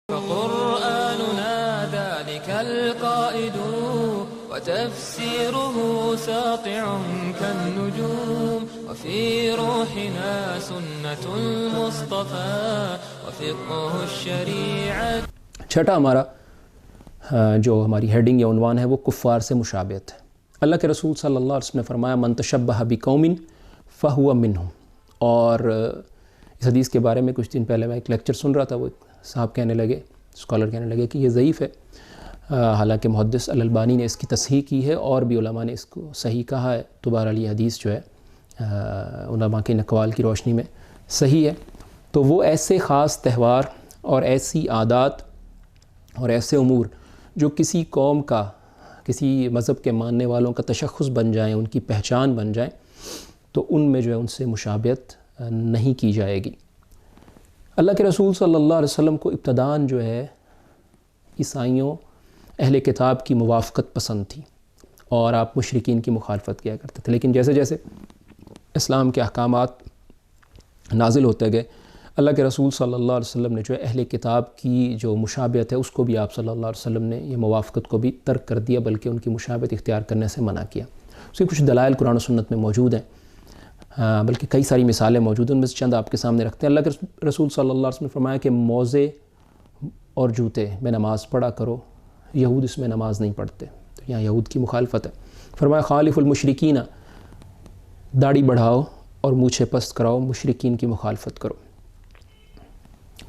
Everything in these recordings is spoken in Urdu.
فقرآننا ذلك القائد وتفسيره ساطع كالنجوم وفي روحنا سنة المصطفى وفقه الشريعة. چھٹا ہمارا جو ہماری ہیڈنگ یا عنوان ہے وہ کفار سے مشابہت ہے. اللہ کے رسول صلی اللہ علیہ وسلم نے فرمایا من تشبہ بقوم فہو منہم. اور اس حدیث کے بارے میں کچھ دن پہلے میں ایک لیکچر سن رہا تھا، وہ صاحب کہنے لگے، اسکالر کہنے لگے کہ یہ ضعیف ہے، حالانکہ محدث الالبانی نے اس کی تصحیح کی ہے اور بھی علماء نے اس کو صحیح کہا ہے. تو بہرحال یہ حدیث جو ہے علماء کے اقوال کی روشنی میں صحیح ہے. تو وہ ایسے خاص تہوار اور ایسی عادات اور ایسے امور جو کسی قوم کا، کسی مذہب کے ماننے والوں کا تشخص بن جائیں، ان کی پہچان بن جائیں، تو ان میں جو ہے ان سے مشابہت نہیں کی جائے گی. اللہ کے رسول صلی اللہ علیہ وسلم کو ابتداً جو ہے عیسائیوں، اہل کتاب کی موافقت پسند تھی اور آپ مشرکین کی مخالفت کیا کرتے تھے. لیکن جیسے جیسے اسلام کے احکامات نازل ہوتے گئے، اللہ کے رسول صلی اللہ علیہ وسلم نے جو ہے اہل کتاب کی جو مشابہت ہے اس کو بھی آپ صلی اللہ علیہ وسلم نے یہ موافقت کو بھی ترک کر دیا، بلکہ ان کی مشابہت اختیار کرنے سے منع کیا. اس کے کچھ دلائل قرآن و سنت میں موجود ہیں، بلکہ کئی ساری مثالیں موجود ہیں. ان میں سے چند آپ کے سامنے رکھتے ہیں. اللہ کے رسول صلی اللہ علیہ وسلم نے فرمایا کہ موزے اور جوتے میں نماز پڑھا کرو، یہود اس میں نماز نہیں پڑھتے. تو یہاں یہود کی مخالفت ہے. فرمایا خالف المشرکین، داڑھی بڑھاؤ اور مونچھیں پست کراؤ، مشرکین کی مخالفت کرو.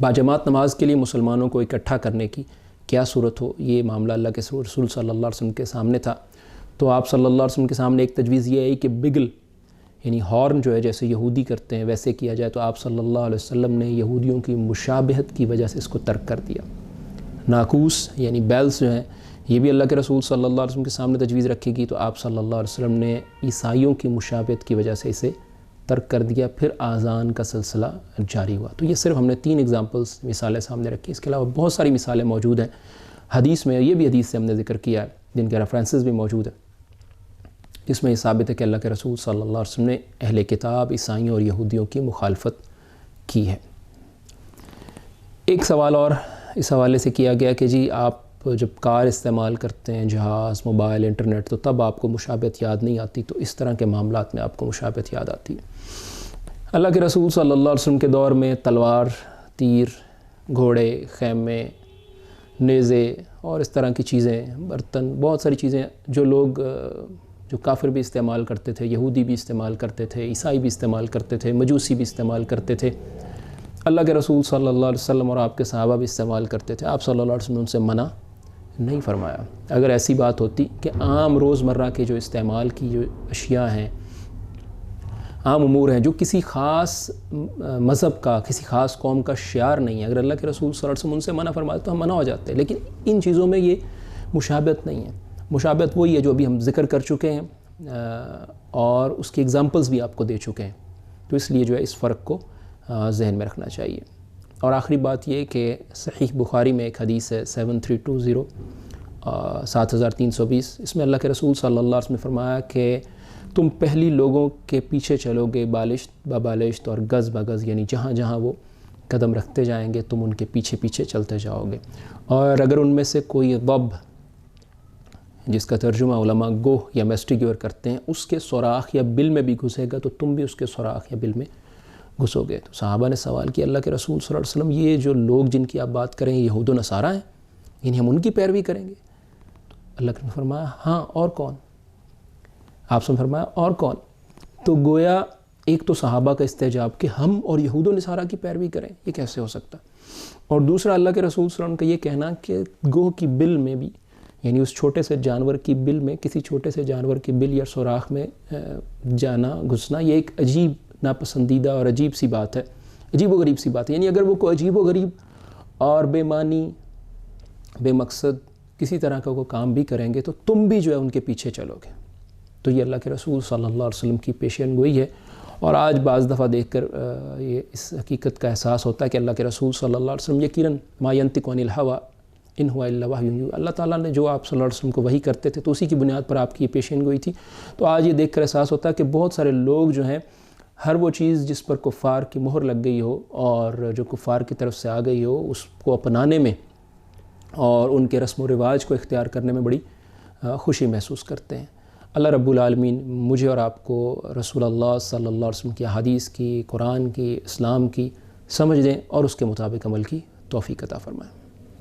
باجماعت نماز کے لیے مسلمانوں کو اکٹھا کرنے کی کیا صورت ہو، یہ معاملہ اللہ کے رسول صلی اللہ علیہ وسلم کے سامنے تھا. تو آپ صلی اللہ علیہ وسلم کے سامنے ایک تجویز یہ ہے کہ بگل یعنی ہارن جو ہے جیسے یہودی کرتے ہیں ویسے کیا جائے. تو آپ صلی اللہ علیہ وسلم نے یہودیوں کی مشابہت کی وجہ سے اس کو ترک کر دیا. ناقوس یعنی بیلز جو ہیں یہ بھی اللہ کے رسول صلی اللہ علیہ وسلم کے سامنے تجویز رکھی گی، تو آپ صلی اللہ علیہ وسلم نے عیسائیوں کی مشابہت کی وجہ سے اسے ترک کر دیا. پھر آذان کا سلسلہ جاری ہوا. تو یہ صرف ہم نے 3 ایگزامپلز مثالیں سامنے رکھی. اس کے علاوہ بہت ساری مثالیں موجود ہیں حدیث میں، یہ بھی حدیث سے ہم نے ذکر کیا ہے جن کے ریفرنسز بھی موجود ہیں، جس میں یہ ثابت ہے کہ اللہ کے رسول صلی اللہ علیہ وسلم نے اہل کتاب عیسائیوں اور یہودیوں کی مخالفت کی ہے. ایک سوال اور اس حوالے سے کیا گیا کہ جی آپ جب کار استعمال کرتے ہیں، جہاز، موبائل، انٹرنیٹ، تو تب آپ کو مشابہت یاد نہیں آتی، تو اس طرح کے معاملات میں آپ کو مشابہت یاد آتی ہے. اللہ کے رسول صلی اللہ علیہ وسلم کے دور میں تلوار، تیر، گھوڑے، خیمے، نیزے اور اس طرح کی چیزیں، برتن، بہت ساری چیزیں جو لوگ جو کافر بھی استعمال کرتے تھے، یہودی بھی استعمال کرتے تھے، عیسائی بھی استعمال کرتے تھے، مجوسی بھی استعمال کرتے تھے، اللہ کے رسول صلی اللہ علیہ وسلم اور آپ کے صحابہ بھی استعمال کرتے تھے. آپ صلی اللہ علیہ وسلم نے ان سے منع نہیں فرمایا. اگر ایسی بات ہوتی کہ عام روزمرہ کے جو استعمال کی جو اشیاء ہیں، عام امور ہیں جو کسی خاص مذہب کا، کسی خاص قوم کا شعار نہیں ہے، اگر اللہ کے رسول صلی اللہ علیہ وسلم ان سے منع فرماتے تو ہم منع ہو جاتے ہیں. لیکن ان چیزوں میں یہ مشابہت نہیں ہے. مشابہت وہی ہے جو ابھی ہم ذکر کر چکے ہیں اور اس کی ایگزامپلز بھی آپ کو دے چکے ہیں. تو اس لیے جو ہے اس فرق کو ذہن میں رکھنا چاہیے. اور آخری بات یہ کہ صحیح بخاری میں ایک حدیث ہے 7320 7320، اس میں اللہ کے رسول صلی اللہ علیہ وسلم نے فرمایا کہ تم پہلی لوگوں کے پیچھے چلو گے بالشت ببالشت اور گز بگز، یعنی جہاں جہاں وہ قدم رکھتے جائیں گے تم ان کے پیچھے پیچھے چلتے جاؤ گے. اور اگر ان میں سے کوئی ضب، جس کا ترجمہ علماء گوہ یا میسٹیگیور کرتے ہیں، اس کے سوراخ یا بل میں بھی گھسے گا تو تم بھی اس کے سوراخ یا بل میں گھسو گے. تو صحابہ نے سوال کیا اللہ کے رسول صلی اللہ علیہ وسلم یہ جو لوگ جن کی آپ بات کریں یہ یہود و نصارہ ہیں، یعنی ہم ان کی پیروی کریں گے؟ تو اللہ نے فرمایا ہاں اور کون؟ آپ نے فرمایا اور کون؟ تو گویا ایک تو صحابہ کا استجاب کہ ہم اور یہود و نصارہ کی پیروی کریں، یہ کیسے ہو سکتا؟ اور دوسرا اللہ کے رسول صلی اللہ علیہ وسلم کا یہ کہنا کہ گوہ کی بل میں بھی، یعنی اس چھوٹے سے جانور کی بل میں، کسی چھوٹے سے جانور کی بل یا سوراخ میں جانا، گھسنا، یہ ایک عجیب، ناپسندیدہ اور عجیب سی بات ہے، عجیب و غریب سی بات ہے. یعنی اگر وہ کوئی عجیب و غریب اور بے معنی، بے مقصد کسی طرح کا کوئی کام بھی کریں گے تو تم بھی جو ہے ان کے پیچھے چلو گے. تو یہ اللہ کے رسول صلی اللہ علیہ وسلم کی پیشین گوئی ہے. اور آج بعض دفعہ دیکھ کر یہ اس حقیقت کا احساس ہوتا ہے کہ اللہ کے رسول صلی اللہ علیہ وسلم یقیناً ما ینطق عن الہویٰ ان ہوا الا وحی یوحی، اللہ تعالیٰ نے جو آپ صلی اللہ علیہ وسلم کو وحی کرتے تھے تو اسی کی بنیاد پر آپ کی یہ پیشین گوئی تھی. تو آج یہ دیکھ کر احساس ہوتا ہے کہ بہت سارے لوگ جو ہیں ہر وہ چیز جس پر کفار کی مہر لگ گئی ہو اور جو کفار کی طرف سے آ گئی ہو اس کو اپنانے میں اور ان کے رسم و رواج کو اختیار کرنے میں بڑی خوشی محسوس کرتے ہیں۔ اللہ رب العالمین مجھے اور آپ کو رسول اللہ صلی اللہ علیہ وسلم کی احادیث کی، قرآن کی، اسلام کی سمجھ دیں اور اس کے مطابق عمل کی توفیق عطا فرمائیں۔